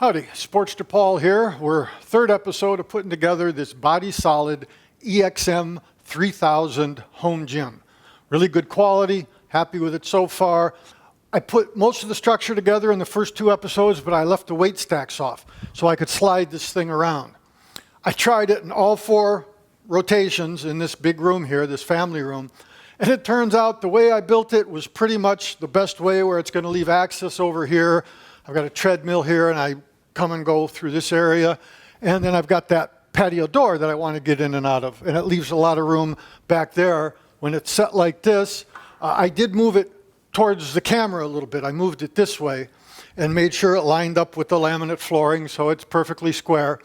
Howdy, Sportster Paul here. We're third episode of putting together this body solid EXM3000 home gym. Really good quality, happy with it so far. I put most of the structure together in the first two episodes, but I left the weight stacks off so I could slide this thing around. I tried it in all four rotations in this big room here, this family room, and it turns out the way I built it was pretty much the best way, where it's going to leave access over here. I've got a treadmill here and I come and go through this area, and then I've got that patio door that I want to get in and out of, and it leaves a lot of room back there. When it's set like this, I did move it towards the camera a little bit. I moved it this way and made sure it lined up with the laminate flooring so it's perfectly square.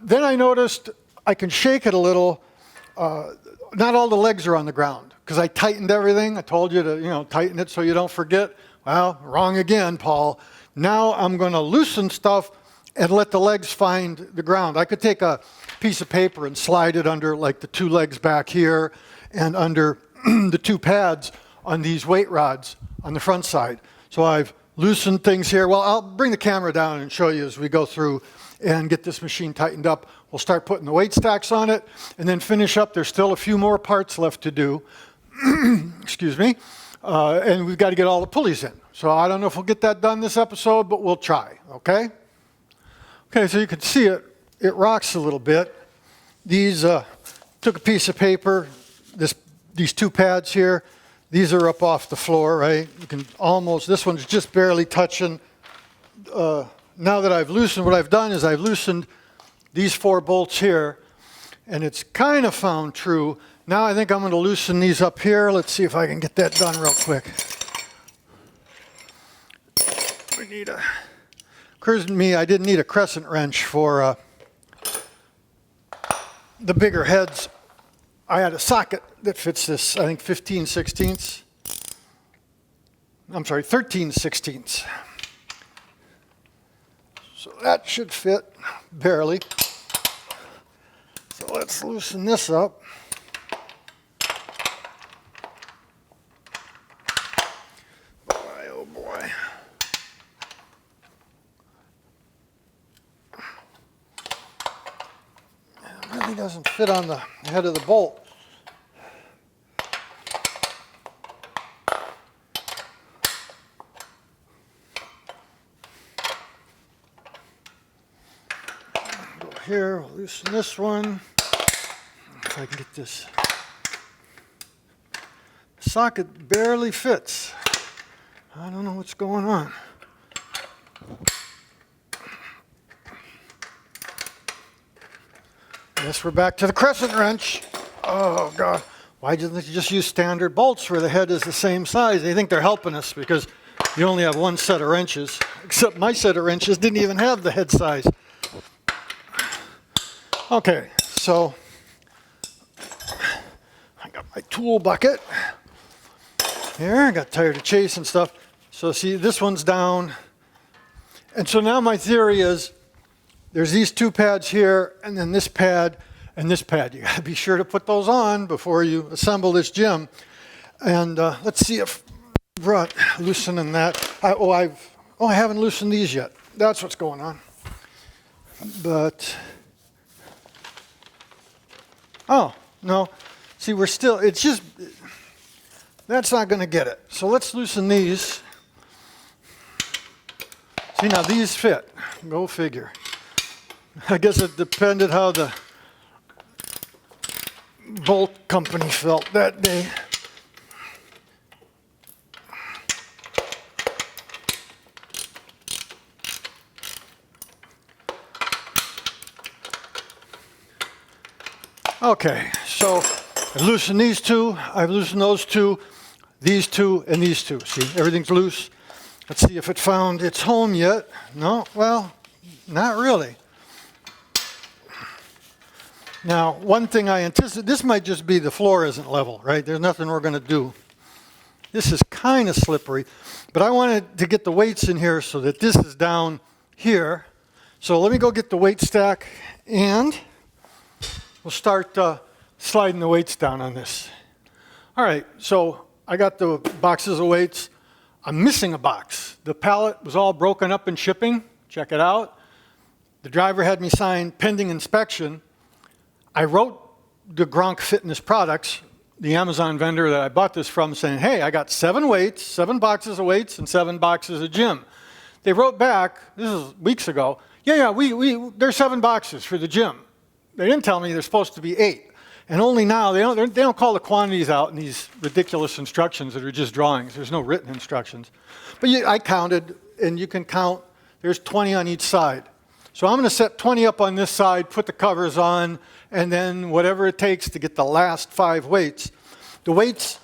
Then I noticed I can shake it a little. Not all the legs are on the ground because I tightened everything. I told you to, tighten it so you don't forget. Well, wrong again, Paul. Now I'm going to loosen stuff and let the legs find the ground. I could take a piece of paper and slide it under like the two legs back here and under the two pads on these weight rods on the front side. So I've loosened things here. Well, I'll bring the camera down and show you as we go through and get this machine tightened up. We'll start putting the weight stacks on it and then finish up. There's still a few more parts left to do. Excuse me. And we've got to get all the pulleys in. So I don't know if we'll get that done this episode, but we'll try, okay? Okay, so you can see it rocks a little bit. These, took a piece of paper, these two pads here, these are up off the floor, right? You can almost, this one's just barely touching. Now that I've loosened, what I've done is I've loosened these four bolts here, and it's kind of found true. Now I think I'm going to loosen these up here. Let's see if I can get that done real quick. We need occurs to me I didn't need a crescent wrench for the bigger heads. I had a socket that fits this, I think 13/16. So that should fit, barely. So let's loosen this up. Boy, oh boy. It really doesn't fit on the head of the bolt. Here, we'll loosen this one. If I can get this. The socket barely fits. I don't know what's going on. Guess we're back to the crescent wrench. Oh, God. Why didn't you just use standard bolts where the head is the same size? They think they're helping us because you only have one set of wrenches. Except my set of wrenches didn't even have the head size. Okay, so I got my tool bucket here. I got tired of chasing stuff. So see, this one's down. And so now my theory is there's these two pads here, and then this pad and this pad. You got to be sure to put those on before you assemble this gym. And let's see if brought loosening that. I haven't loosened these yet. That's what's going on. But oh, no. See, we're still, it's just, that's not going to get it. So let's loosen these. See, now these fit. Go figure. I guess it depended how the bolt company felt that day. Okay, so I've loosened these two, I've loosened those two, these two, and these two. See, everything's loose. Let's see if it found its home yet. No, well, not really. Now, one thing I anticipate, this might just be the floor isn't level, right? There's nothing we're going to do. This is kind of slippery, but I wanted to get the weights in here so that this is down here. So let me go get the weight stack and we'll start sliding the weights down on this. All right, so I got the boxes of weights. I'm missing a box. The pallet was all broken up in shipping. Check it out. The driver had me sign pending inspection. I wrote the Gronk Fitness Products, the Amazon vendor that I bought this from, saying, hey, I got 7 weights, 7 boxes of weights, and 7 boxes of gym. They wrote back, this is weeks ago, yeah, there's 7 boxes for the gym. They didn't tell me there's supposed to be 8. And only now, they don't call the quantities out in these ridiculous instructions that are just drawings. There's no written instructions. But I counted, and you can count, there's 20 on each side. So I'm going to set 20 up on this side, put the covers on, and then whatever it takes to get the last 5 weights. The weights,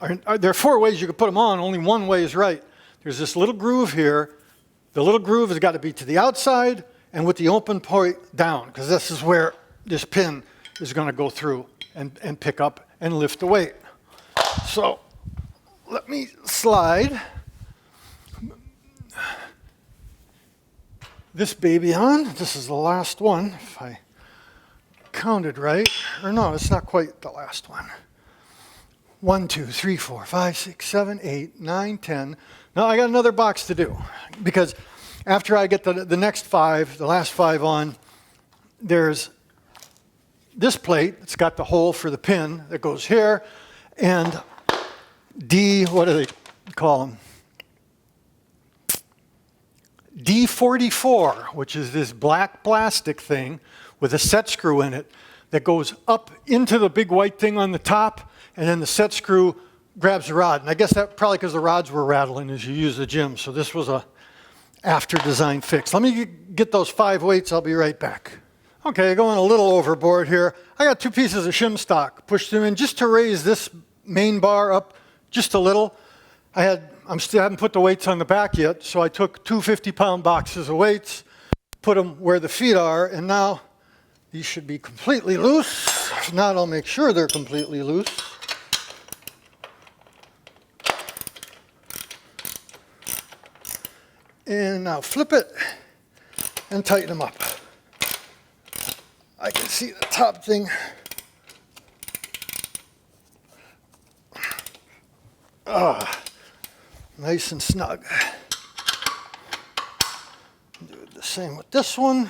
there are 4 ways you can put them on, only one way is right. There's this little groove here. The little groove has got to be to the outside and with the open point down, because this is where this pin is going to go through and pick up and lift the weight. So let me slide this baby on. This is the last one, if I counted right. Or no, it's not quite the last one. 1, 2, 3, 4, 5, 6, 7, 8, 9, 10. Now I got another box to do, because after I get the next 5, the last 5 on, there's this plate. It's got the hole for the pin that goes here, and what do they call them? D44, which is this black plastic thing with a set screw in it that goes up into the big white thing on the top, and then the set screw grabs the rod. And I guess that probably because the rods were rattling as you use the gym, so this was a after design fix. Let me get those 5 weights, I'll be right back. Okay, going a little overboard here. I got 2 pieces of shim stock, pushed them in just to raise this main bar up just a little. I haven't put the weights on the back yet, so I took 2 50-pound boxes of weights, put them where the feet are, and now these should be completely loose. If not, I'll make sure they're completely loose. And now flip it and tighten them up. I can see the top thing. Nice and snug. Do the same with this one.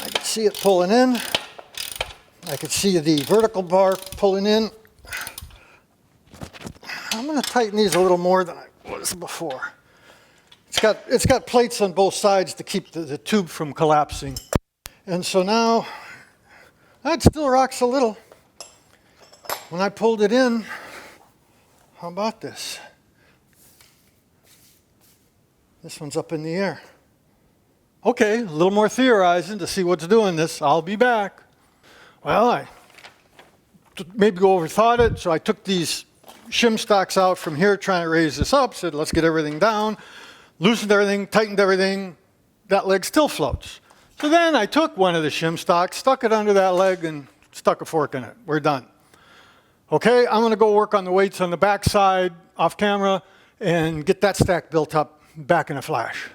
I can see it pulling in. I can see the vertical bar pulling in. I'm going to tighten these a little more than I was before. It's got plates on both sides to keep the tube from collapsing. And so now, it still rocks a little. When I pulled it in, how about this? This one's up in the air. Okay, a little more theorizing to see what's doing this. I'll be back. Well, I maybe overthought it, so I took these shim stocks out from here trying to raise this up, said let's get everything down, loosened everything, tightened everything. That leg still floats. So then I took one of the shim stocks, stuck it under that leg, and stuck a fork in it. We're done. Okay, I'm going to go work on the weights on the back side off camera and get that stack built up back in a flash.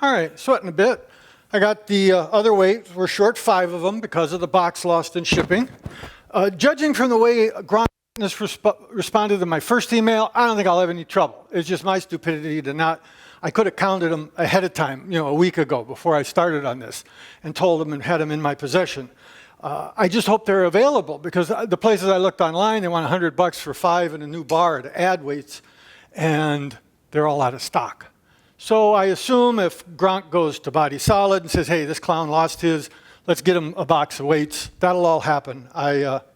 All right, sweating a bit. I got the other weights. We're short 5 of them because of the box lost in shipping. Judging from the way Gronk responded to my first email, I don't think I'll have any trouble. It's just my stupidity to not. I could have counted them ahead of time, a week ago before I started on this, and told them and had them in my possession. I just hope they're available, because the places I looked online, they want $100 for 5 and a new bar to add weights, and they're all out of stock. So I assume if Gronk goes to Body Solid and says, hey, this clown lost his, let's get him a box of weights, that'll all happen.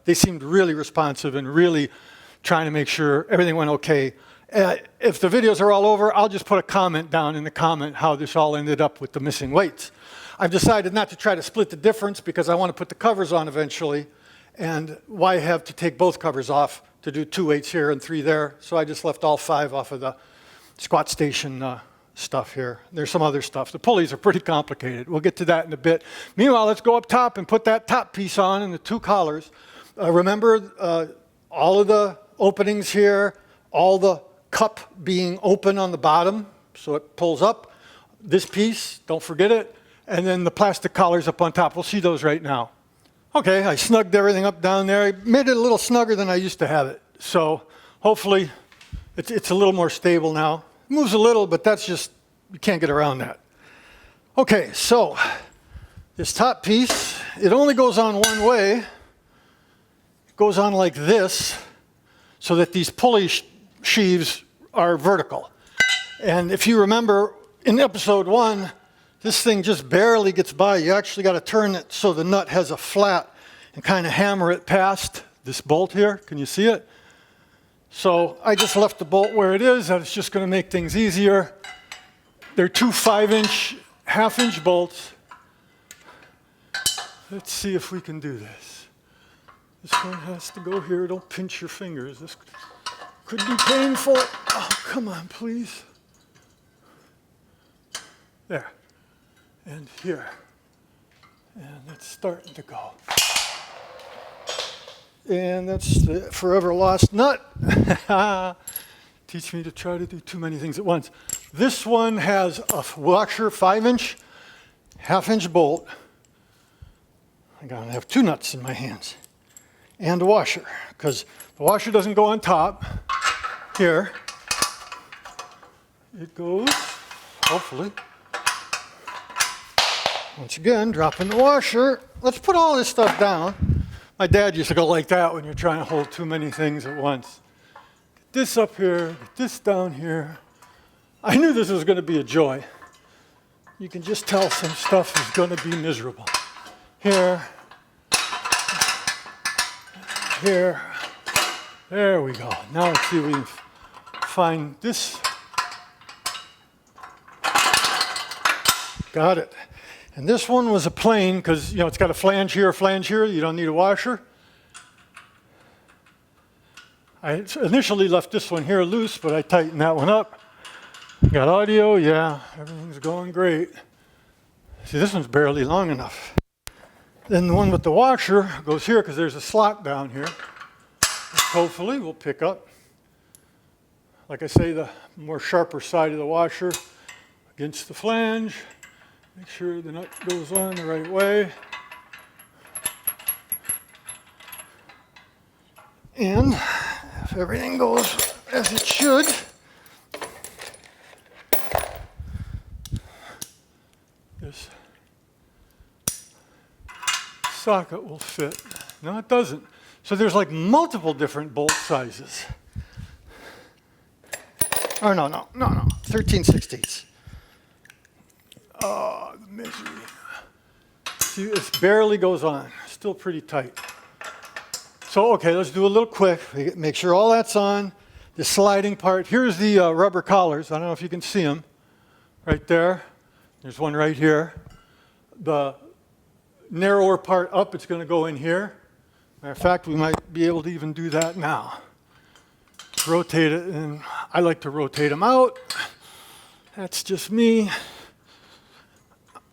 They seemed really responsive and really trying to make sure everything went okay. If the videos are all over, I'll just put a comment down in the comment how this all ended up with the missing weights. I've decided not to try to split the difference because I want to put the covers on eventually, and why have to take both covers off to do 2 weights here and 3 there? So I just left all 5 off of the squat station stuff here. There's some other stuff. The pulleys are pretty complicated. We'll get to that in a bit. Meanwhile, let's go up top and put that top piece on and the 2 collars. Remember all of the openings here, all the cup being open on the bottom, so it pulls up. This piece, don't forget it. And then the plastic collars up on top. We'll see those right now. Okay, I snugged everything up down there. I made it a little snugger than I used to have it. So hopefully it's a little more stable now. moves a little, but that's just, you can't get around that. Okay, so this top piece, it only goes on one way. It goes on like this, so that these pulley sheaves are vertical. And if you remember, in episode 1, this thing just barely gets by. You actually got to turn it so the nut has a flat and kind of hammer it past this bolt here. Can you see it? So I just left the bolt where it is. That's just going to make things easier. They're two 5-inch, half-inch bolts. Let's see if we can do this. This one has to go here. Don't pinch your fingers. This could be painful. Oh, come on, please. There. And here. And it's starting to go. And that's the forever lost nut. Teach me to try to do too many things at once. This one has a washer, 5-inch, half-inch bolt. I'm going to have 2 nuts in my hands. And a washer, because the washer doesn't go on top. Here. It goes, hopefully. Once again, dropping the washer. Let's put all this stuff down. My dad used to go like that when you're trying to hold too many things at once. Get this up here, get this down here. I knew this was going to be a joy. You can just tell some stuff is going to be miserable. Here, here, there we go. Now let's see if we can find this. Got it. And this one was a plain because, you know, it's got a flange here, you don't need a washer. I initially left this one here loose, but I tightened that one up. Got audio, yeah, everything's going great. See, this one's barely long enough. Then the one with the washer goes here because there's a slot down here, which hopefully will pick up. Like I say, the more sharper side of the washer against the flange. Make sure the nut goes on the right way. And if everything goes as it should, this socket will fit. No, it doesn't. So there's like multiple different bolt sizes. Oh, no, 13/16. Oh, the misery. See, this barely goes on. Still pretty tight. So, okay, let's do a little quick. Make sure all that's on. The sliding part. Here's the rubber collars. I don't know if you can see them. Right there. There's one right here. The narrower part up, it's going to go in here. Matter of fact, we might be able to even do that now. Rotate it, and I like to rotate them out. That's just me.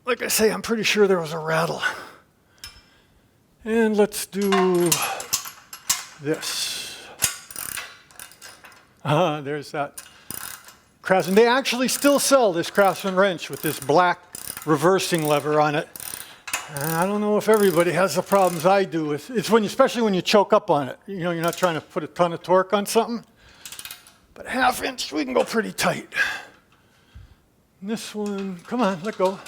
Like I say, I'm pretty sure there was a rattle. And let's do this. There's that Craftsman. They actually still sell this Craftsman wrench with this black reversing lever on it. And I don't know if everybody has the problems I do with it's when, especially when you choke up on it. You know, you're not trying to put a ton of torque on something. But 1/2 inch, we can go pretty tight. And this one, come on, let go.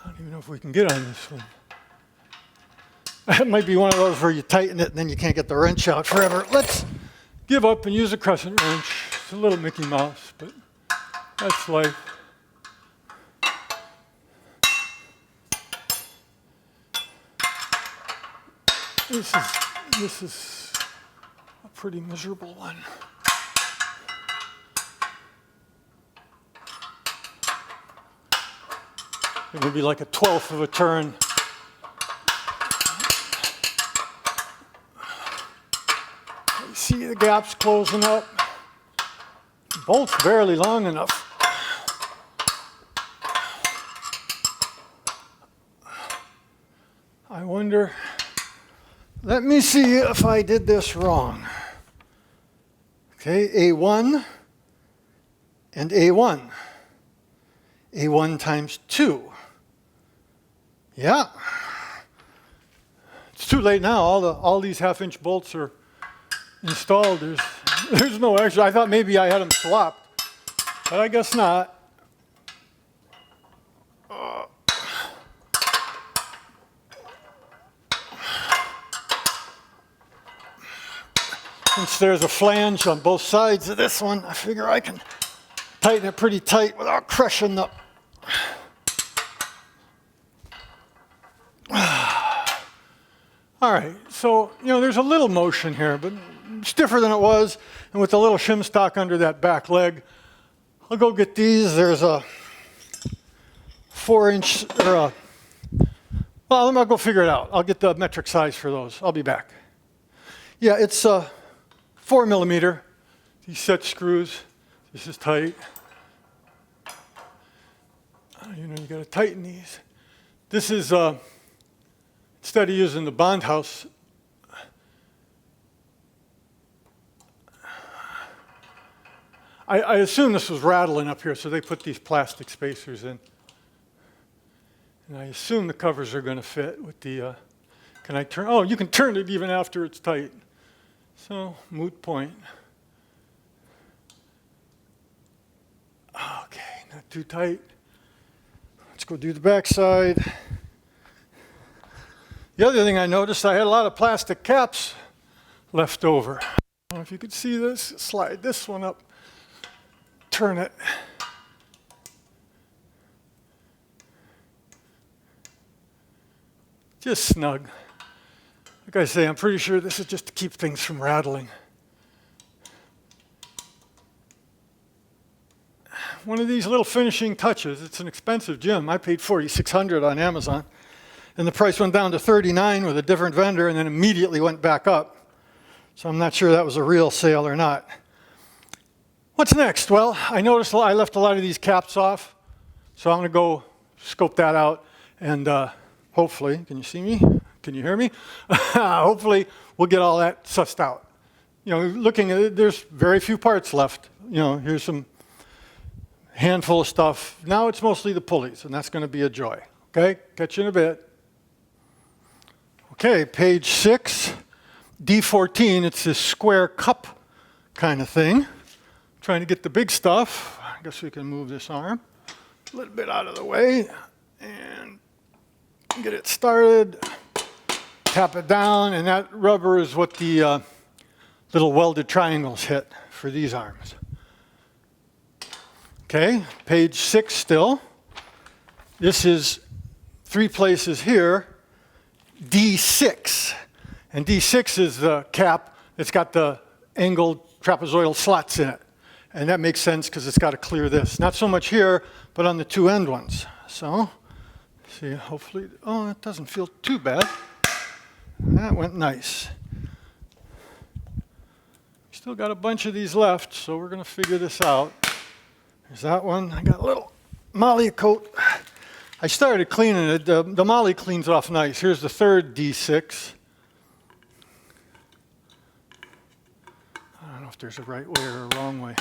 I don't even know if we can get on this one. That might be one of those where you tighten it and then you can't get the wrench out forever. Let's give up and use a crescent wrench. It's a little Mickey Mouse, but that's life. This is a pretty miserable one. It would be like a 1/12 of a turn. You see the gaps closing up. The bolt's barely long enough. I wonder, let me see if I did this wrong. Okay, A1 and A1. A1 times 2. Yeah. It's too late now. All these 1/2 inch bolts are installed. There's There's no extra. I thought maybe I had them swapped, but I guess not. Since there's a flange on both sides of this one, I figure I can tighten it pretty tight without crushing the... All right, so, there's a little motion here, but stiffer than it was, and with the little shim stock under that back leg. I'll go get these. There's a 4-inch, or a... Well, I'll go figure it out. I'll get the metric size for those. I'll be back. Yeah, it's 4 millimeter. These set screws. This is tight. You got to tighten these. This is, instead of using the bond house, I assume this was rattling up here, so they put these plastic spacers in. And I assume the covers are going to fit with the, can I turn? Oh, you can turn it even after it's tight. So, moot point. Okay, not too tight. Let's go do the back side. The other thing I noticed, I had a lot of plastic caps left over. I don't know if you could see this. Slide this one up, turn it. Just snug. Like I say, I'm pretty sure this is just to keep things from rattling. One of these little finishing touches. It's an expensive gym. I paid $4,600 on Amazon. And the price went down to $39 with a different vendor and then immediately went back up. So I'm not sure that was a real sale or not. What's next? Well, I noticed I left a lot of these caps off. So I'm going to go scope that out and hopefully, can you see me? Can you hear me? Hopefully we'll get all that sussed out. Looking at it, there's very few parts left. Here's some handful of stuff. Now it's mostly the pulleys, and that's going to be a joy. Okay, catch you in a bit. Okay, page 6, D14. It's this square cup kind of thing. Trying to get the big stuff. I guess we can move this arm a little bit out of the way and get it started. Tap it down, and that rubber is what the little welded triangles hit for these arms. Okay, page 6 still. This is 3 places here, D6. And D6 is the cap that's got the angled trapezoidal slots in it. And that makes sense because it's got to clear this. Not so much here, but on the 2 end ones. So, see, hopefully, oh, it doesn't feel too bad. That went nice. Still got a bunch of these left, so we're going to figure this out. There's that one. I got a little Molly coat. I started cleaning it. The Molly cleans off nice. Here's the 3rd D6. I don't know if there's a right way or a wrong way.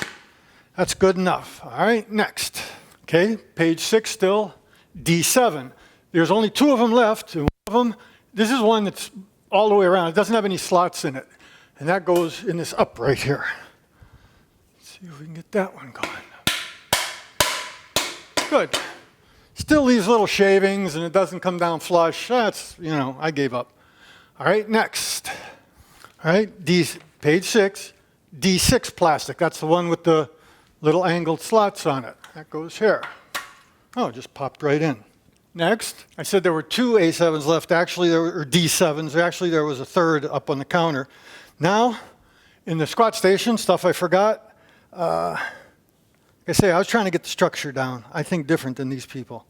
That's good enough. All right, next. Okay, page 6 still, D7. There's only 2 of them left. And one of them, this is one that's all the way around. It doesn't have any slots in it. And that goes in this up right here. Let's see if we can get that one going. Good. Still leaves little shavings and it doesn't come down flush. That's, I gave up. All right, next. All right, page 6, D6 plastic. That's the one with the little angled slots on it. That goes here. Oh, it just popped right in. Next, I said there were 2 A7s left. Actually, there were D7s. Actually, there was a 3rd up on the counter. Now, in the squat station, stuff I forgot, like I say, I was trying to get the structure down. I think different than these people.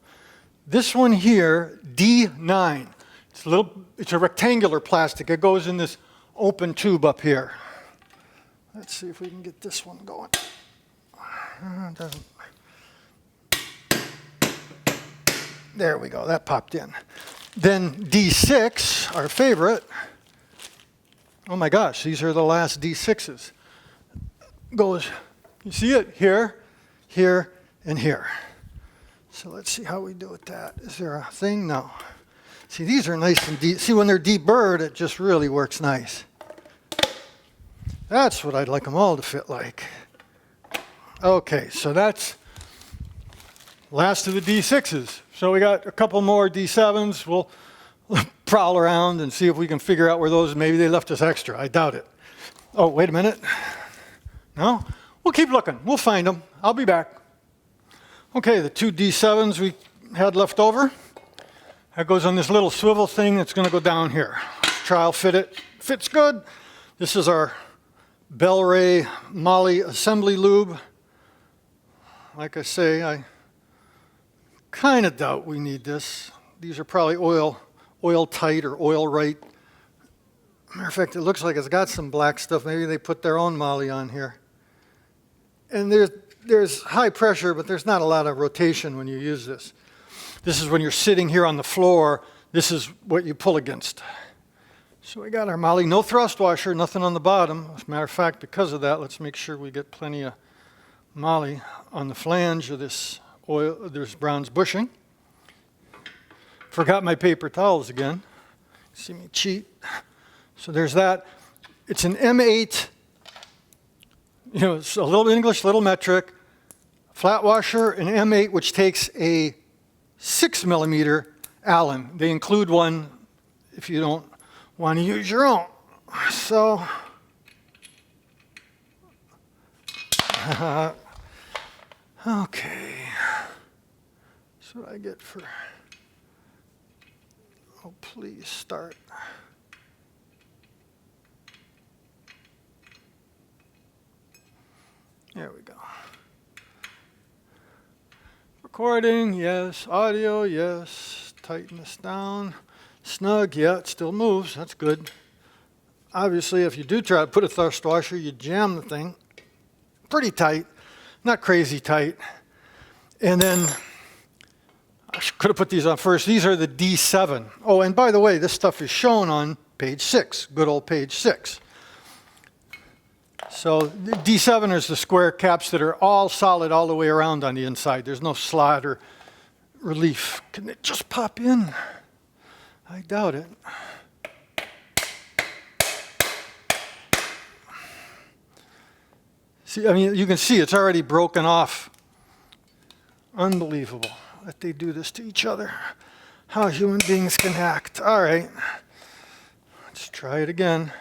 This one here, D9, it's a rectangular plastic. It goes in this open tube up here. Let's see if we can get this one going. There we go, that popped in. Then D6, our favorite. Oh my gosh, these are the last D6s. Goes, you see it here, here, and here. So let's see how we do with that. Is there a thing? No. See, these are nice and deep. See, when they're deburred, it just really works nice. That's what I'd like them all to fit like. Okay, so that's last of the D6s. So we got a couple more D7s. We'll prowl around and see if we can figure out where those, maybe they left us extra. I doubt it. Oh, wait a minute. No? We'll keep looking. We'll find them. I'll be back. Okay, the two D7s we had left over. That goes on this little swivel thing that's going to go down here. Let's trial fit it. Fits good. This is our Bel-Ray Molle assembly lube. Like I say, I kind of doubt we need this. These are probably oil tight or oil right. Matter of fact, it looks like it's got some black stuff. Maybe they put their own Molle on here. And there's high pressure, but there's not a lot of rotation when you use this. This is when you're sitting here on the floor. This is what you pull against. So we got our Molle, no thrust washer, nothing on the bottom. As a matter of fact, because of that, let's make sure we get plenty of Molle on the flange of this bronze bushing. Forgot my paper towels again. See me cheat. So there's that. It's an M8, it's a little English, little metric, flat washer, an M8, which takes a 6mm Allen. They include one if you don't want to use your own. So, okay. That's what I get for, oh, please start. There we go. Recording, yes. Audio, yes. Tighten this down. Snug, yeah, it still moves. That's good. Obviously, if you do try to put a thrust washer, you jam the thing pretty tight, not crazy tight. And then, I could have put these on first. These are the D7. Oh, and by the way, this stuff is shown on page 6, good old page 6. So D7 is the square caps that are all solid all the way around on the inside. There's no slot or relief. Can it just pop in? I doubt it. See, I mean, you can see it's already broken off. Unbelievable that they do this to each other. How human beings can act. All right, let's try it again.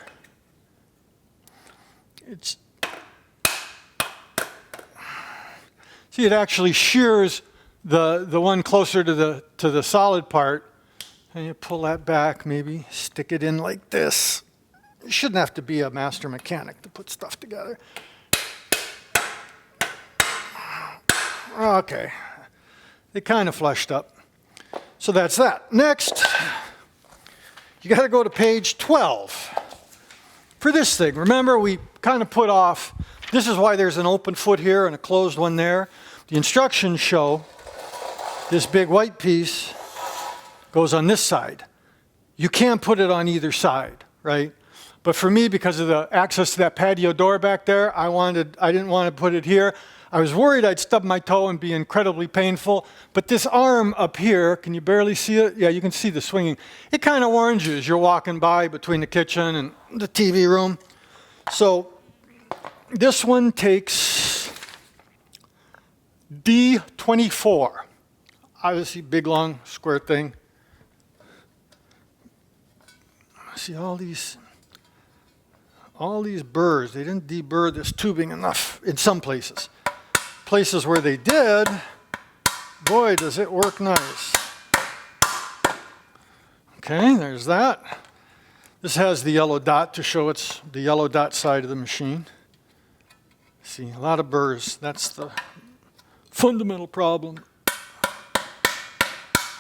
See, it actually shears the one closer to the solid part, and you pull that back, maybe stick it in like this. You shouldn't have to be a master mechanic to put stuff together. Okay, they kind of flushed up. So that's that. Next, you got to go to page 12. For this thing, remember we kind of put off, this is why there's an open foot here and a closed one there. The instructions show this big white piece goes on this side. You can't put it on either side, right? But for me, because of the access to that patio door back there, I didn't want to put it here. I was worried I'd stub my toe and be incredibly painful. But this arm up here, can you barely see it? Yeah, you can see the swinging. It kind of warns you as you're walking by between the kitchen and the TV room. So this one takes D24. Obviously, big, long, square thing. See all these burrs. They didn't deburr this tubing enough in some places. Places where they did, boy, does it work nice. Okay, there's that. This has the yellow dot to show it's the yellow dot side of the machine. See, a lot of burrs. That's the fundamental problem.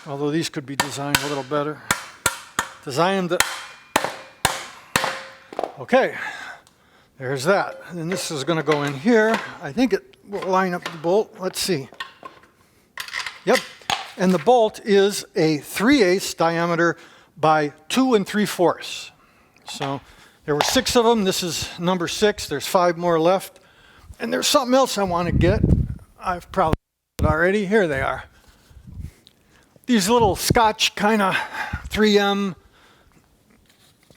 Although these could be designed a little better. Okay, there's that. And this is going to go in here. I think it will line up the bolt. Let's see. Yep. And the bolt is a 3/8 diameter by 2 3/4. So there were 6 of them. This is number 6. There's 5 more left. And there's something else I want to get. I've probably got it already. Here they are. These little Scotch kind of 3M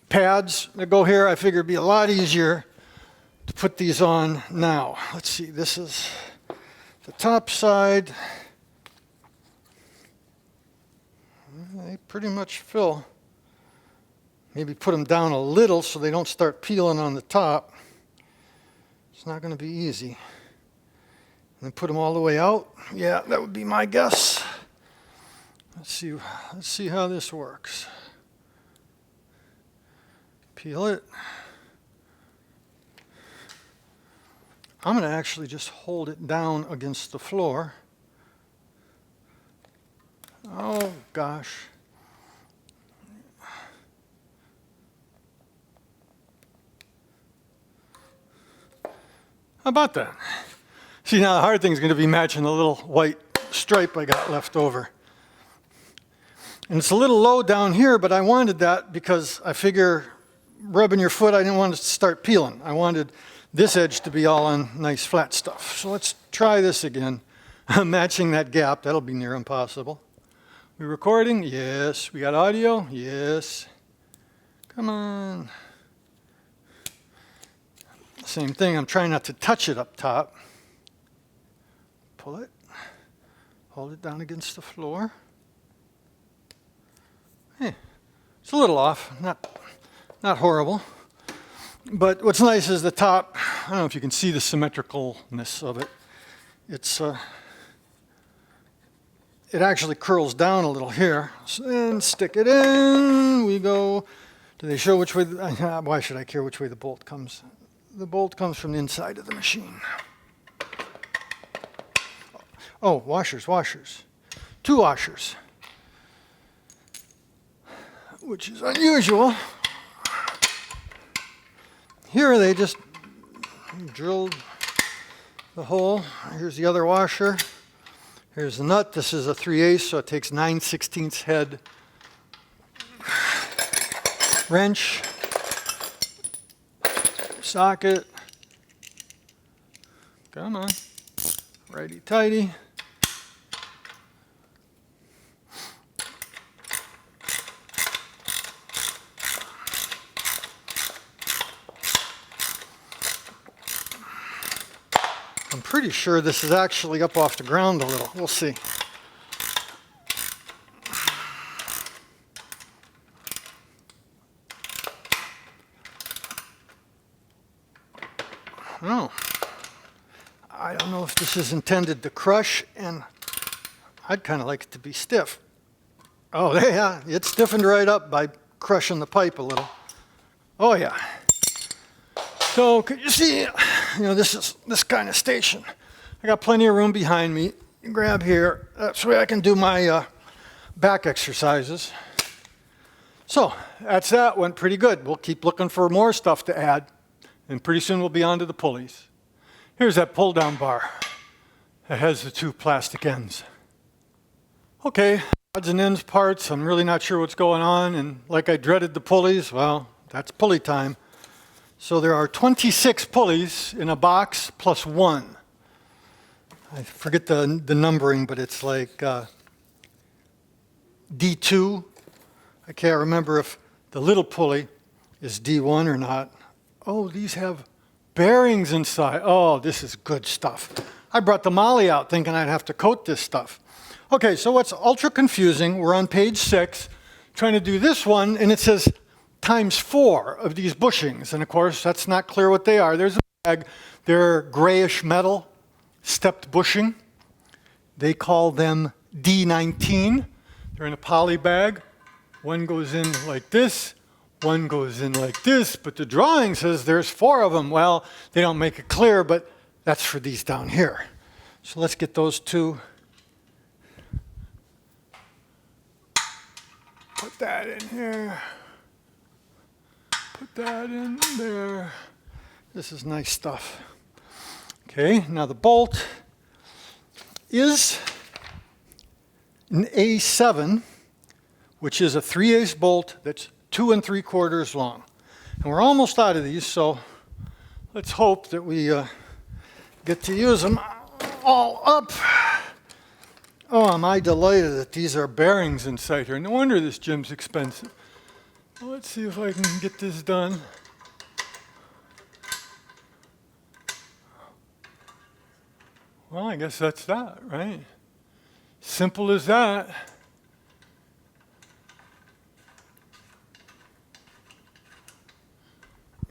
pads that go here. I figured it'd be a lot easier put these on now. Let's see, this is the top side. They pretty much fill. Maybe put them down a little so they don't start peeling on the top. It's not going to be easy. And then put them all the way out. Yeah, that would be my guess. Let's see how this works. Peel it. I'm going to actually just hold it down against the floor. Oh gosh. How about that? See, now the hard thing is going to be matching the little white stripe I got left over. And it's a little low down here, but I wanted that because I figure rubbing your foot, I didn't want it to start peeling. I wanted this edge to be all on nice flat stuff. So let's try this again. Matching that gap, that'll be near impossible. We recording? Yes. We got audio? Yes. Come on. Same thing, I'm trying not to touch it up top. Pull it. Hold it down against the floor. Hey, it's a little off, not horrible. But what's nice is the top, I don't know if you can see the symmetricalness of it. It actually curls down a little here. And stick it in, we go. Do they show which way, why should I care which way the bolt comes? The bolt comes from the inside of the machine. Oh, washers. 2 washers. Which is unusual. Here they just drilled the hole. Here's the other washer. Here's the nut. This is a 3/8, so it takes 9/16 head wrench. Socket. Come on. Righty tighty. I'm pretty sure this is actually up off the ground a little. We'll see. Oh, I don't know if this is intended to crush, and I'd kind of like it to be stiff. Oh, yeah, it stiffened right up by crushing the pipe a little. Oh, yeah. So, could you see, this is this kind of station. I got plenty of room behind me. You grab here. That's where I can do my back exercises. So, that's that. Went pretty good. We'll keep looking for more stuff to add. And pretty soon we'll be on to the pulleys. Here's that pull-down bar. It has the 2 plastic ends. Okay, odds and ends parts. I'm really not sure what's going on. And like I dreaded the pulleys, well, that's pulley time. So there are 26 pulleys in a box plus 1. I forget the numbering, but it's like D2. I can't remember if the little pulley is D1 or not. Oh, these have bearings inside. Oh, this is good stuff. I brought the molly out thinking I'd have to coat this stuff. Okay, so what's ultra confusing, we're on page 6, trying to do this one, and it says ×4 of these bushings. And of course, that's not clear what they are. There's a bag. They're grayish metal, stepped bushing. They call them D19. They're in a poly bag. One goes in like this. One goes in like this, but the drawing says there's 4 of them. Well, they don't make it clear, but that's for these down here. So let's get those 2. Put that in here. Put that in there. This is nice stuff. Okay, now the bolt is an A7, which is a 3/8 bolt that's 2 3/4 long. And we're almost out of these, so let's hope that we get to use them all up. Oh, am I delighted that these are bearings inside here. No wonder this gym's expensive. Well, let's see if I can get this done. Well, I guess that's that, right? Simple as that.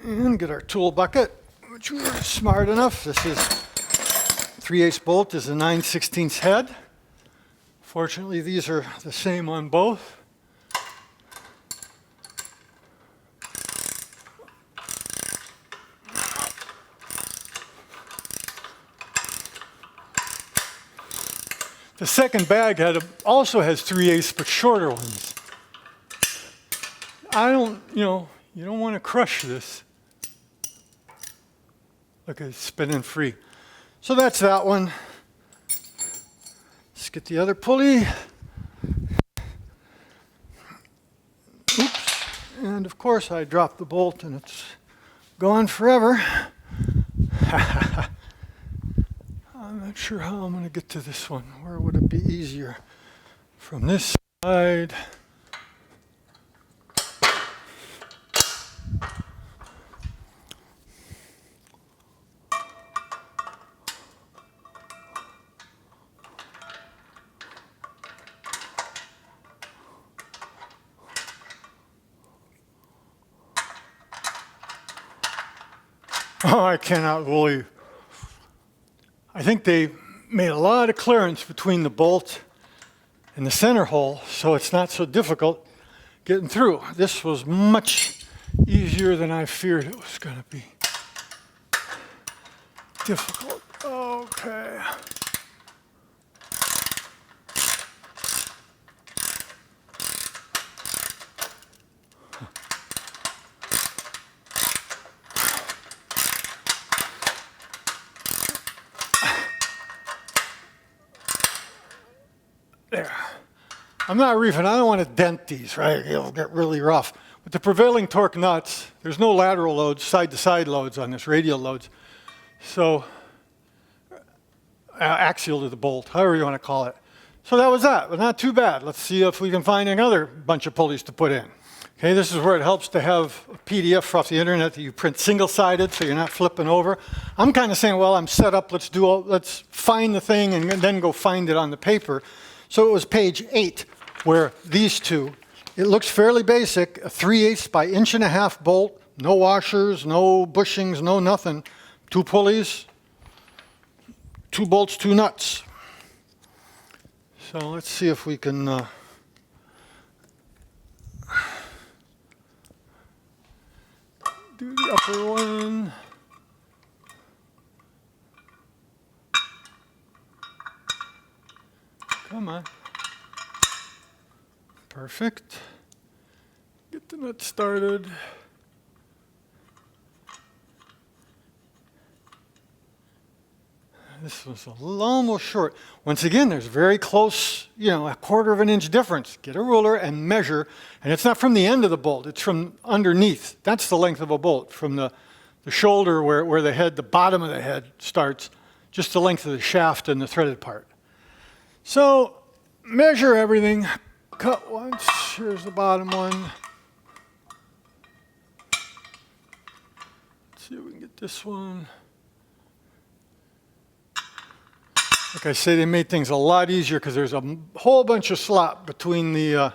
And get our tool bucket, which we were smart enough. This is 3/8 bolt is a 9/16 head. Fortunately, these are the same on both. The second bag also has 3/8 but shorter ones. You don't want to crush this. Look, it's spinning free. So that's that one. Let's get the other pulley. Oops. And of course I dropped the bolt and it's gone forever. I'm not sure how I'm going to get to this one. Where would it be easier? From this side. Oh, I cannot believe. I think they made a lot of clearance between the bolt and the center hole, so it's not so difficult getting through. This was much easier than I feared it was going to be. Difficult. Okay. There. I'm not reefing. I don't want to dent these, right? It'll get really rough. With the prevailing torque nuts, there's no lateral loads, side-to-side loads on this, radial loads. So, axial to the bolt, however you want to call it. So that was that, but not too bad. Let's see if we can find another bunch of pulleys to put in. Okay, this is where it helps to have a PDF off the internet that you print single-sided so you're not flipping over. I'm kind of saying, well, I'm set up, let's find the thing and then go find it on the paper. So it was page 8 where these two, it looks fairly basic, a 3/8 by 1.5" bolt, no washers, no bushings, no nothing. 2 pulleys, 2 bolts, 2 nuts. So let's see if we can do the upper one. Come on. Perfect. Get the nut started. This was almost short. Once again, there's very close, a 1/4 inch difference. Get a ruler and measure. And it's not from the end of the bolt, it's from underneath. That's the length of a bolt, from the shoulder where the head, the bottom of the head starts, just the length of the shaft and the threaded part. So measure everything, cut once, here's the bottom one. Let's see if we can get this one. Like I say, they made things a lot easier because there's a whole bunch of slop between the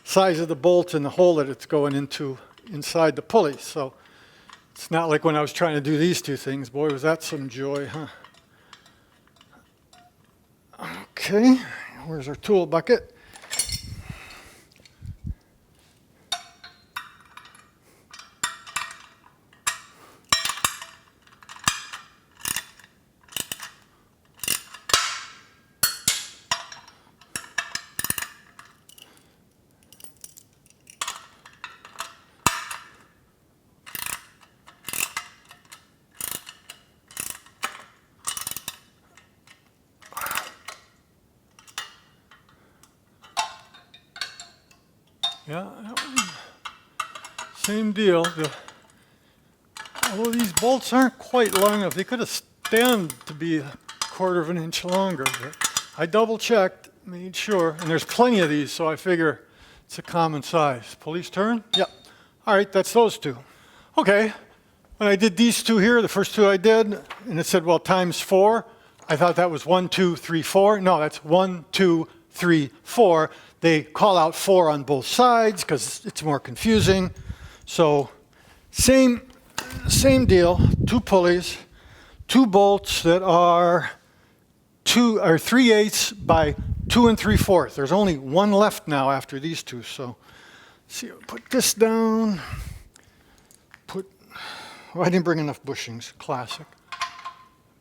size of the bolt and the hole that it's going into inside the pulley. So it's not like when I was trying to do these two things. Boy, was that some joy, huh? Okay, where's our tool bucket? Yeah, that one, same deal. Although these bolts aren't quite long enough, they could have stand to be a 1/4 inch longer. But I double checked, made sure, and there's plenty of these, so I figure it's a common size. Police turn? Yep. All right, that's those two. Okay, When I did these two here, the first two I did, and it said, well, times 4, I thought that was 1, 2, 3, 4. No, that's 1, 2, 3, 4. They call out 4 on both sides because it's more confusing. So same deal, 2 pulleys, 2 bolts that are 3/8 by 2 3/4. There's only one left now after these two. So let's see, put this down. I didn't bring enough bushings, classic.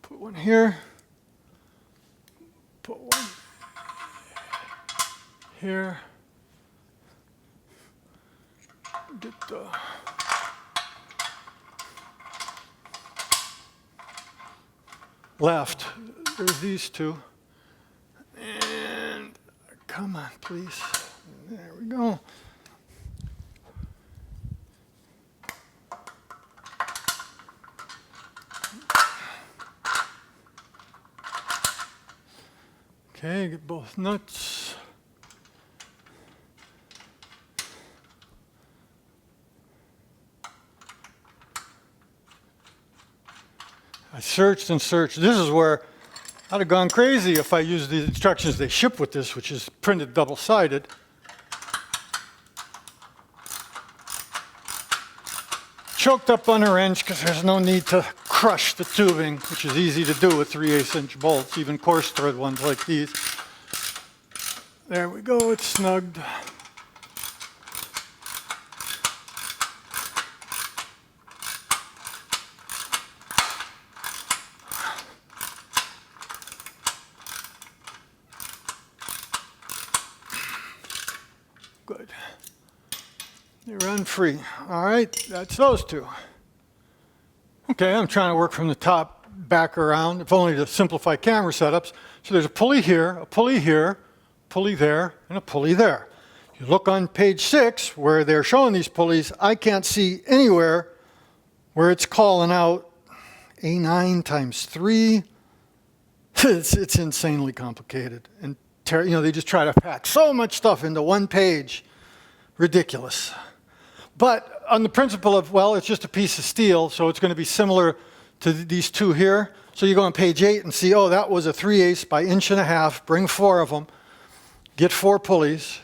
Put one here. Put one here. Get the left. There's these two. And come on, please. There we go. Okay, get both nuts. I searched and searched. This is where I'd have gone crazy if I used the instructions they ship with this, which is printed double-sided. Choked up on a wrench because there's no need to crush the tubing, which is easy to do with 3/8" bolts, even coarse thread ones like these. There we go, it's snugged. Good. They run free. All right, that's those two. Okay, I'm trying to work from the top back around, if only to simplify camera setups. So there's a pulley here, pulley there, and a pulley there. You look on page 6 where they're showing these pulleys, I can't see anywhere where it's calling out A9 times 3. It's insanely complicated. And they just try to pack so much stuff into one page. Ridiculous. But on the principle of, well, it's just a piece of steel, so it's going to be similar to these two here. So you go on page 8 and see, oh, that was a 3/8 by 1.5 inch. Bring 4 of them. Get 4 pulleys.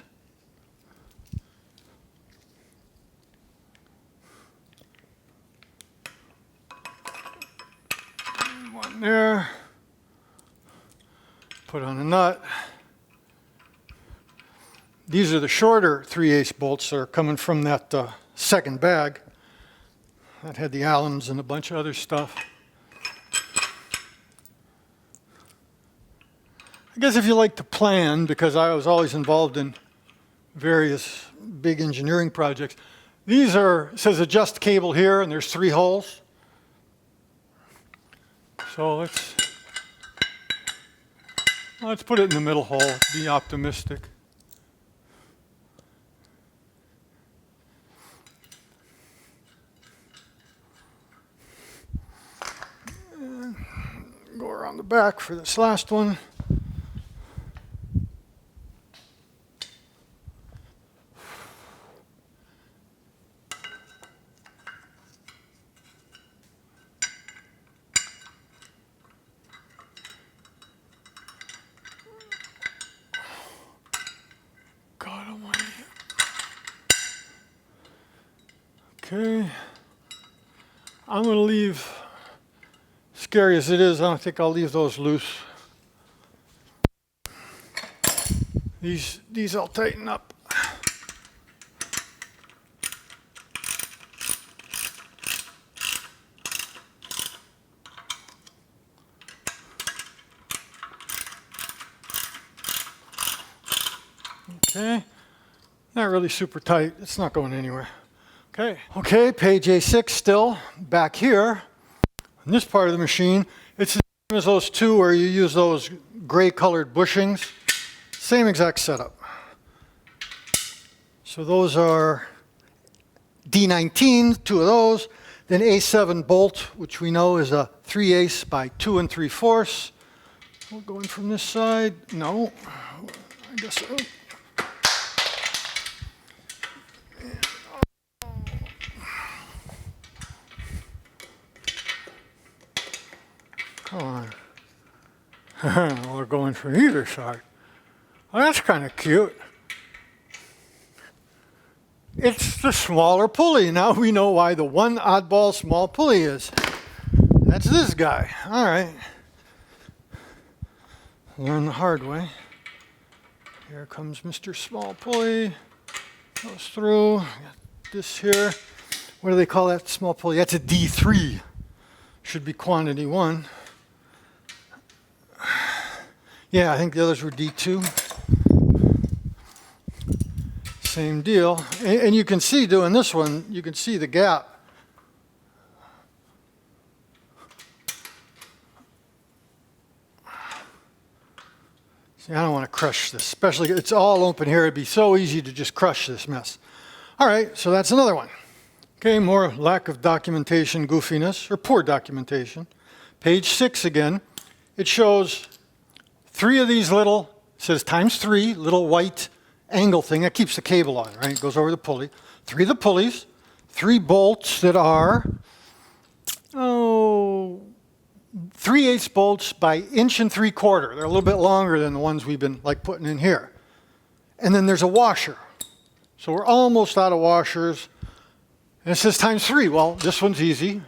One there. Put on a nut. These are the shorter 3/8 bolts that are coming from that second bag. That had the Allens and a bunch of other stuff. I guess if you like to plan, because I was always involved in various big engineering projects, these are, it says adjust cable here, and there's 3 holes. So let's put it in the middle hole, be optimistic. And go around the back for this last one. Okay, I'm going to leave, scary as it is, I don't think I'll leave those loose. These I'll tighten up. Okay, not really super tight, it's not going anywhere. Okay, page A6 still, back here, on this part of the machine, it's the same as those two where you use those gray colored bushings. Same exact setup. So those are D19, 2 of those, then A7 bolt, which we know is a 3/8 by 2 3/4. We're going from this side, no, I guess so. Come on. We're going for either side. Well, that's kind of cute. It's the smaller pulley. Now we know why the one oddball small pulley is. That's this guy. All right. Learn the hard way. Here comes Mr. Small Pulley. Goes through. Got this here. What do they call that small pulley? That's a D3. Should be quantity 1. Yeah, I think the others were D2. Same deal. And you can see doing this one, you can see the gap. See, I don't want to crush this, especially it's all open here. It'd be so easy to just crush this mess. All right, so that's another one. Okay, more lack of documentation, goofiness, or poor documentation. Page 6 again. It shows 3 of these little, it says ×3, little white angle thing that keeps the cable on, right? It goes over the pulley. 3 of the pulleys, 3 bolts that are, 3/8 bolts by 1 3/4. They're a little bit longer than the ones we've been like putting in here. And then there's a washer. So we're almost out of washers. And it says ×3. Well, this one's easy.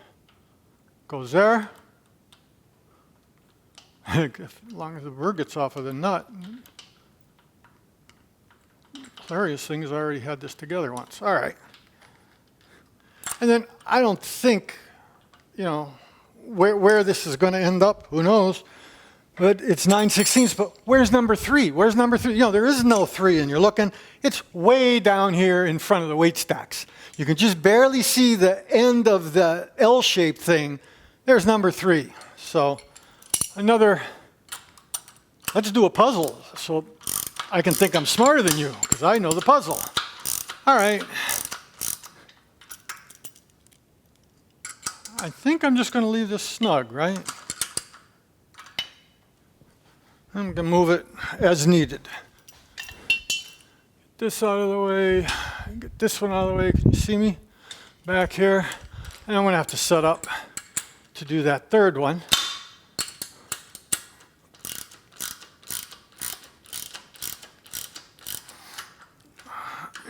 Goes there. As long as the burr gets off of the nut. Hilarious thing is I already had this together once. All right. And then I don't think, you know, where this is going to end up, who knows? But it's 9/16. But where's number 3? Where's number 3? You know, there is no 3, and you're looking. It's way down here in front of the weight stacks. You can just barely see the end of the L-shaped thing. There's number 3. So another, let's do a puzzle so I can think I'm smarter than you, because I know the puzzle. All right. I think I'm just going to leave this snug, right? I'm going to move it as needed. Get this out of the way. Get this one out of the way. Can you see me? Back here. And I'm going to have to set up to do that third one.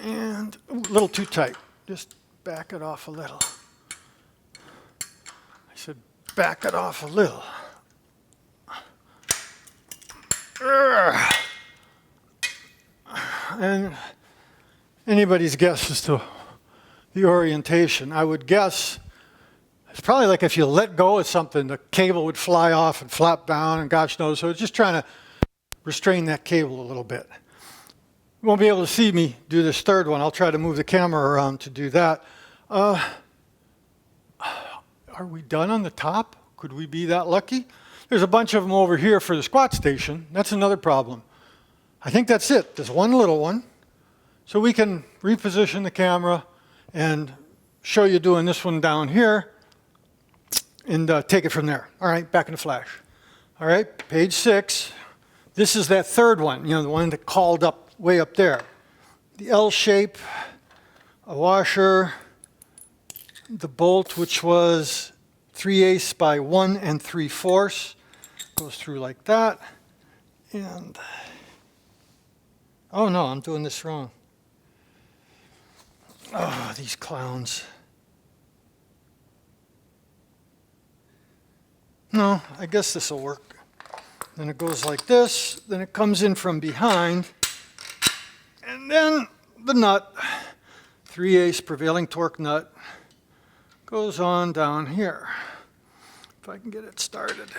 And a little too tight. Just back it off a little. I said back it off a little. And anybody's guess as to the orientation. I would guess it's probably like if you let go of something, the cable would fly off and flap down and gosh knows. So it's just trying to restrain that cable a little bit. You won't be able to see me do this third one. I'll try to move the camera around to do that. Are we done on the top? Could we be that lucky? There's a bunch of them over here for the squat station. That's another problem. I think that's it. There's one little one. So we can reposition the camera and show you doing this one down here and take it from there. All right, back in the flash. All right, page 6. This is that third one, you know, the one that called up way up there. The L shape, a washer, the bolt, which was 3/8 by 1 3/4, goes through like that. And, oh no, I'm doing this wrong. Oh, these clowns. No, I guess this will work. Then it goes like this, then it comes in from behind, and then the nut, 3/8 prevailing torque nut, goes on down here. If I can get it started.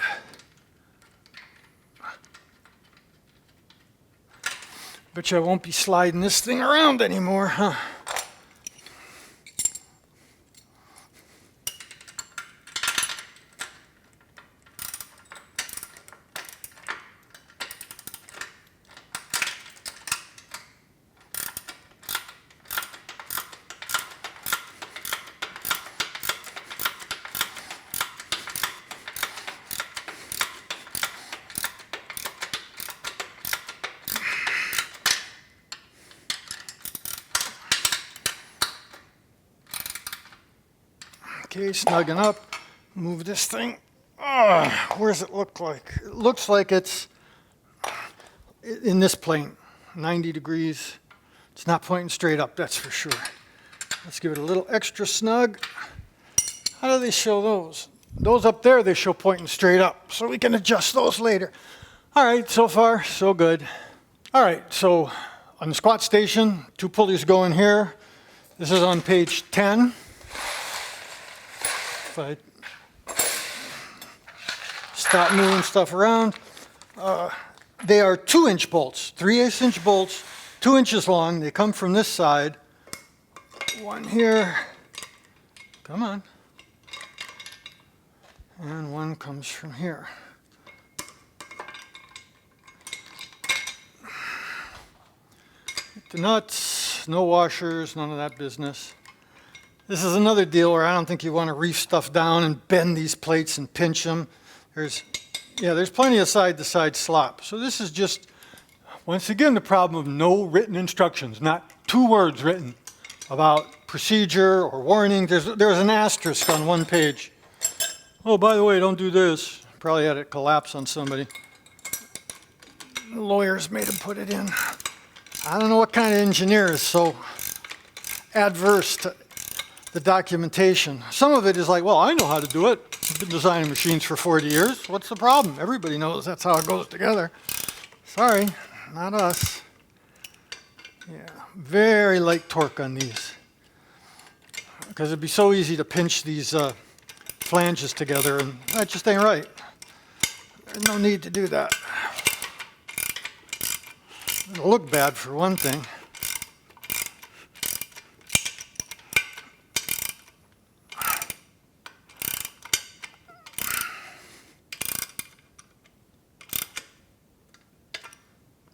Bet you I won't be sliding this thing around anymore, huh? Okay, snugging up, move this thing Where does it look like? It looks like it's in this plane, 90 degrees. It's not pointing straight up, that's for sure. Let's give it a little extra snug. How do they show those? Those up there, they show pointing straight up, so we can adjust those later. All right, so far, so good. All right, so on the squat station, 2 pulleys go in here. This is on page 10. If I stop moving stuff around, they are 2-inch bolts, 3/8-inch bolts, 2 inches long. They come from this side. One here, come on, and one comes from here. The nuts, no washers, none of that business. This is another deal where I don't think you want to reef stuff down and bend these plates and pinch them. There's plenty of side-to-side slop. So this is just, once again, the problem of no written instructions, not 2 words written about procedure or warning. There's an asterisk on one page. Oh, by the way, don't do this. Probably had it collapse on somebody. The lawyers made him put it in. I don't know what kind of engineer is so adverse to the documentation. Some of it is like, well, I know how to do it. I've been designing machines for 40 years. What's the problem? Everybody knows that's how it goes together. Sorry, not us. Yeah, very light torque on these. Because it'd be so easy to pinch these flanges together, and that just ain't right. There's no need to do that. It'll look bad for one thing.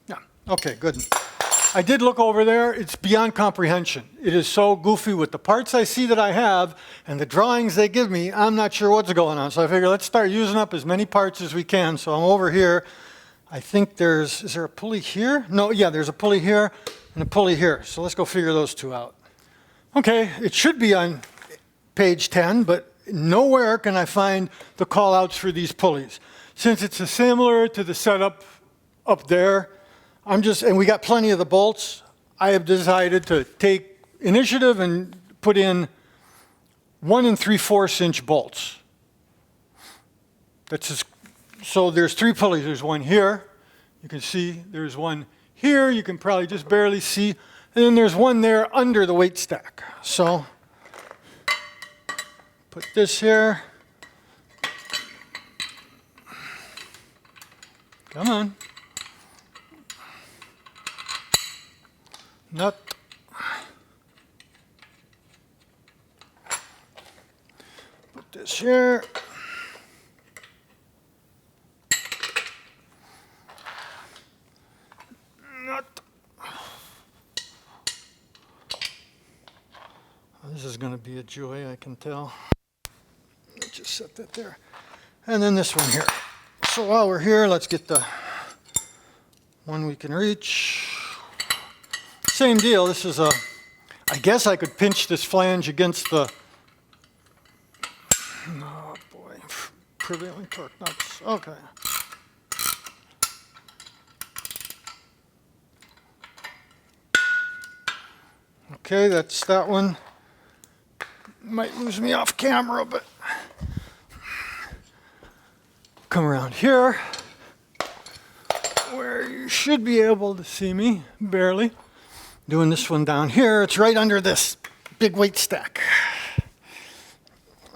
Yeah, okay, good. I did look over there. It's beyond comprehension. It is so goofy with the parts I see that I have and the drawings they give me. I'm not sure what's going on. So I figure let's start using up as many parts as we can. So I'm over here. I think is there a pulley here? No, yeah, there's a pulley here and a pulley here. So let's go figure those 2 out. Okay, it should be on page 10, but nowhere can I find the call outs for these pulleys. Since it's similar to the setup up there, and we got plenty of the bolts, I have decided to take initiative and put in 1 3/4-inch bolts. So there's 3 pulleys. There's one here. You can see there's one here. You can probably just barely see. And then there's one there under the weight stack. So put this here. Come on. Nut. Put this here. Nut. This is going to be a joy, I can tell. Let's just set that there. And then this one here. So while we're here, let's get the one we can reach. Same deal. This is I guess I could pinch this flange against the, oh boy, prevailing torque nuts. Okay. Okay, that's that one. Might lose me off camera, but come around here where you should be able to see me, barely. Doing this one down here, it's right under this big weight stack.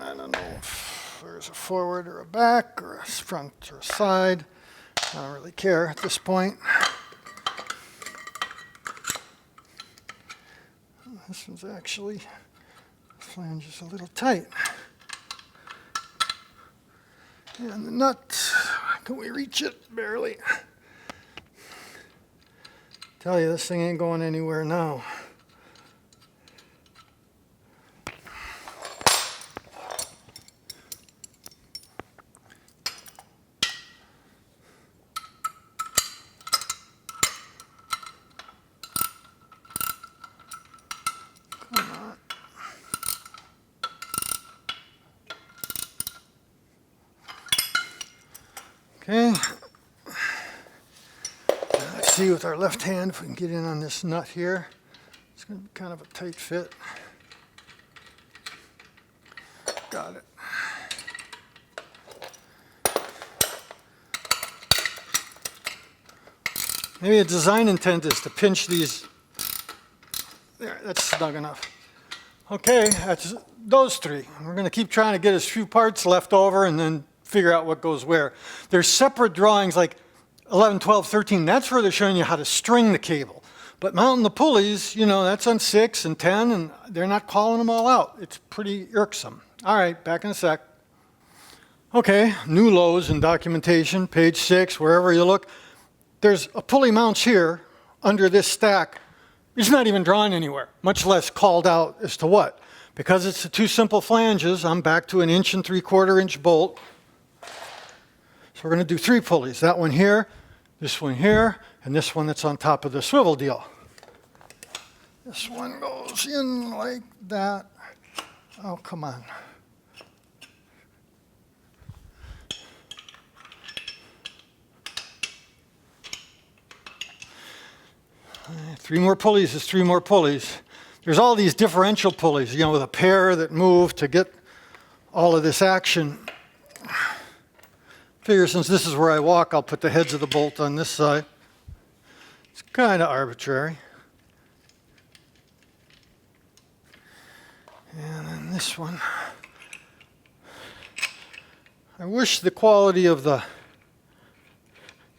I don't know if there's a forward or a back or a front or a side. I don't really care at this point. This one's actually, the flange is a little tight. And the nut, can we reach it? Barely. Tell you, this thing ain't going anywhere now. Come on. Okay. Let's see with our left hand if we can get in on this nut here. It's going to be kind of a tight fit. Got it. Maybe a design intent is to pinch these. There, that's snug enough. Okay, that's those three. We're going to keep trying to get as few parts left over and then figure out what goes where. There's separate drawings like 11, 12, 13. That's where they're showing you how to string the cable. But mounting the pulleys, you know, that's on 6 and 10, and they're not calling them all out. It's pretty irksome. All right, back in a sec. Okay, new lows in documentation, page 6, wherever you look. There's a pulley mounts here under this stack. It's not even drawn anywhere, much less called out as to what. Because it's the 2 simple flanges, I'm back to an 1 3/4" bolt. So we're going to do 3 pulleys. That one here, this one here, and this one that's on top of the swivel deal. This one goes in like that. Oh, come on. Three more pulleys is 3 more pulleys. There's all these differential pulleys, you know, with a pair that move to get all of this action. Figure since this is where I walk, I'll put the heads of the bolt on this side. It's kind of arbitrary. And then this one. I wish the quality of the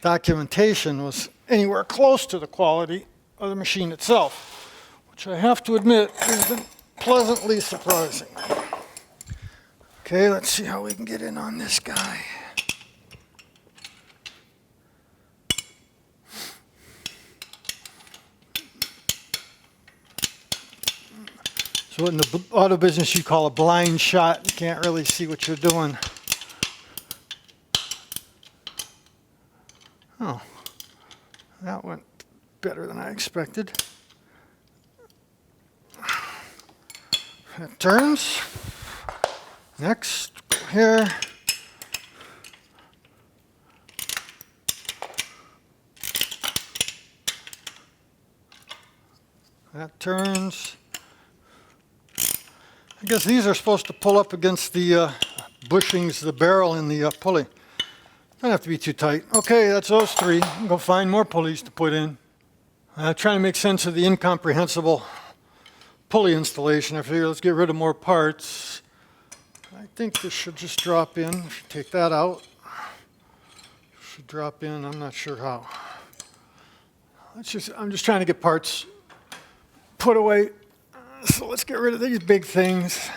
documentation was anywhere close to the quality of the machine itself, which I have to admit has been pleasantly surprising. Okay, let's see how we can get in on this guy. So in the auto business you call a blind shot. You can't really see what you're doing. Oh, that went better than I expected. It turns. Next, here. That turns. I guess these are supposed to pull up against the bushings, the barrel in the pulley. Don't have to be too tight. Okay, that's those 3. I'll go find more pulleys to put in. Trying to make sense of the incomprehensible pulley installation. I figure let's get rid of more parts. I think this should just drop in. If you take that out, it should drop in. I'm not sure how. I'm just trying to get parts put away. So let's get rid of these big things.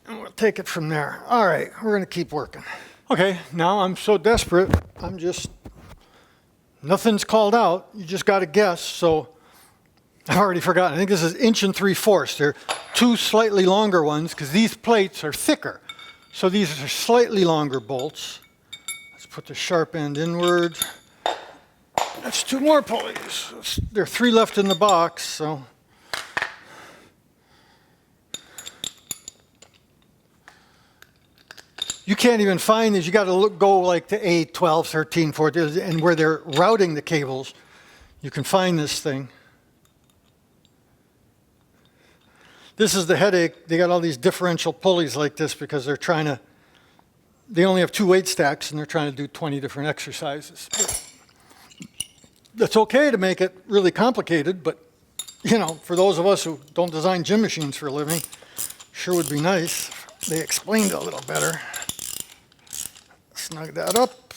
And we'll take it from there. All right, we're going to keep working. Okay, now I'm so desperate, nothing's called out. You just got to guess. So I've already forgotten. I think this is 1 3/4". They're 2 slightly longer ones because these plates are thicker. So these are slightly longer bolts. Let's put the sharp end inward. That's 2 more pulleys. There are 3 left in the box, so. You can't even find these. You got to go like to 8, 12, 13, 14, and where they're routing the cables, you can find this thing. This is the headache. They got all these differential pulleys like this because they only have 2 weight stacks and they're trying to do 20 different exercises. That's okay to make it really complicated, but you know, for those of us who don't design gym machines for a living, sure would be nice if they explained it a little better. Snug that up.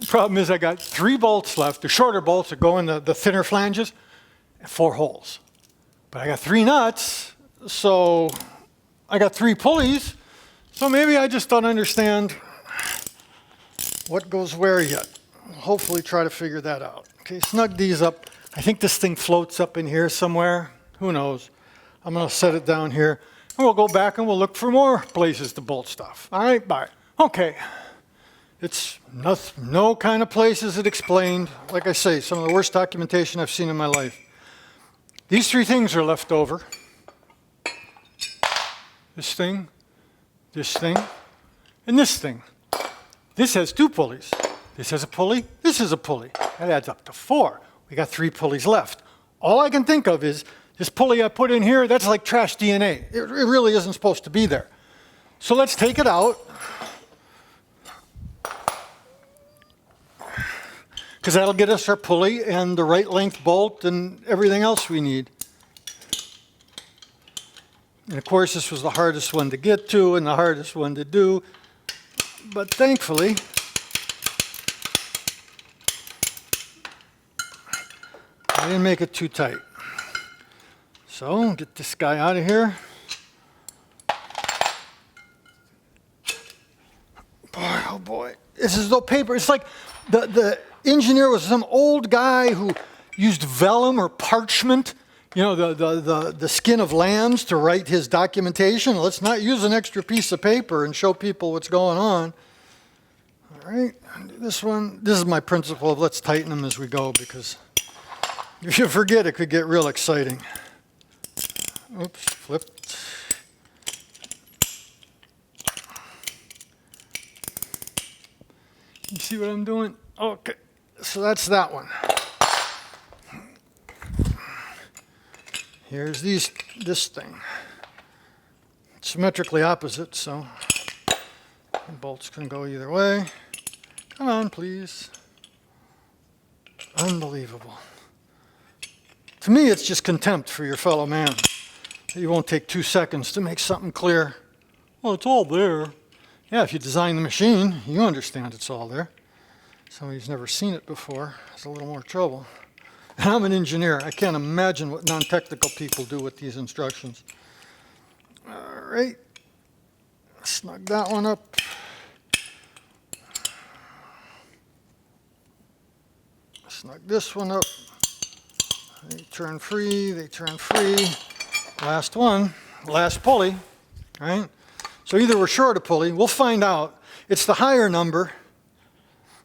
The problem is I got 3 bolts left. The shorter bolts that go in the thinner flanges, and 4 holes. But I got 3 nuts, so I got 3 pulleys, so maybe I just don't understand what goes where yet. I'll hopefully try to figure that out. Okay, snug these up. I think this thing floats up in here somewhere. Who knows? I'm going to set it down here. And we'll go back and we'll look for more places to bolt stuff. All right, bye. Okay. It's no kind of places it explained. Like I say, some of the worst documentation I've seen in my life. These 3 things are left over. this thing, and this thing. This has 2 pulleys. This has a pulley, this is a pulley. That adds up to 4. We got 3 pulleys left. All I can think of is this pulley I put in here, that's like trash DNA. It really isn't supposed to be there. So let's take it out. Because that'll get us our pulley and the right length bolt and everything else we need. And of course, this was the hardest one to get to and the hardest one to do. But thankfully, I didn't make it too tight. So, get this guy out of here. Boy, oh boy. This is no paper. It's like the engineer was some old guy who used vellum or parchment, you know, the skin of lambs to write his documentation. Let's not use an extra piece of paper and show people what's going on. All right, this one, this is my principle of let's tighten them as we go, because if you forget, it could get real exciting. Oops, flipped. You see what I'm doing? Okay, so that's that one. Here's this thing. Symmetrically opposite, so the bolts can go either way. Come on, please. Unbelievable. To me, it's just contempt for your fellow man. You won't take 2 seconds to make something clear. Well, it's all there. Yeah, if you design the machine, you understand it's all there. Somebody who's never seen it before has a little more trouble. And I'm an engineer. I can't imagine what non-technical people do with these instructions. All right. Snug that one up. Snug this one up. They turn free, they turn free. Last one, last pulley, right? So either we're short a pulley, we'll find out. It's the higher number.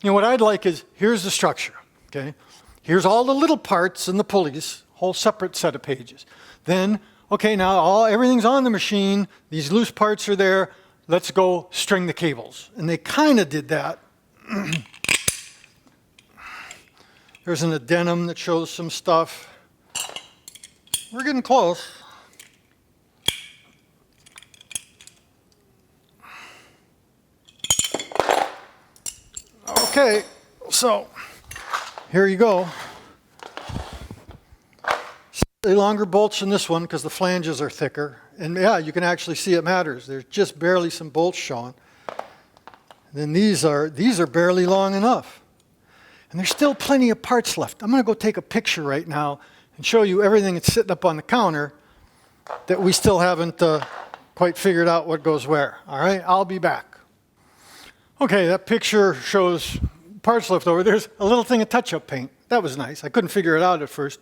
You know, what I'd like is, here's the structure, okay? Here's all the little parts and the pulleys, whole separate set of pages. Then, okay, now everything's on the machine, these loose parts are there, let's go string the cables. And they kind of did that. There's an addendum that shows some stuff. We're getting close. Okay, so here you go. Slightly longer bolts in this one because the flanges are thicker. And yeah, you can actually see it matters. There's just barely some bolts showing. And then these are barely long enough. And there's still plenty of parts left. I'm going to go take a picture right now and show you everything that's sitting up on the counter that we still haven't quite figured out what goes where. All right, I'll be back. Okay, that picture shows parts left over. There's a little thing of touch-up paint. That was nice. I couldn't figure it out at first.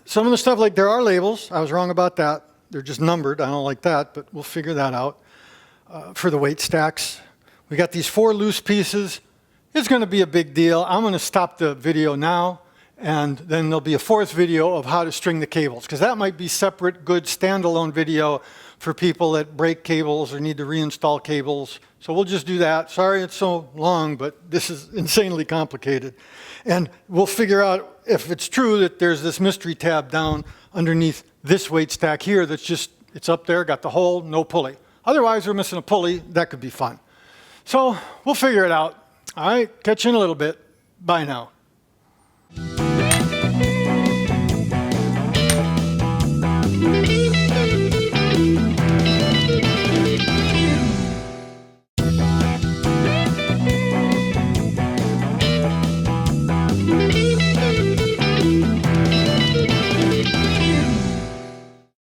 Some of the stuff, like there are labels. I was wrong about that. They're just numbered. I don't like that, but we'll figure that out. For the weight stacks, we got these 4 loose pieces. It's going to be a big deal. I'm going to stop the video now, and then there'll be a 4th video of how to string the cables, because that might be separate, good, standalone video for people that break cables or need to reinstall cables. So we'll just do that. Sorry it's so long, but this is insanely complicated. And we'll figure out if it's true that there's this mystery tab down underneath this weight stack here that's just, it's up there, got the hole, no pulley. Otherwise, we're missing a pulley. That could be fun. So we'll figure it out. All right, catch you in a little bit. Bye now.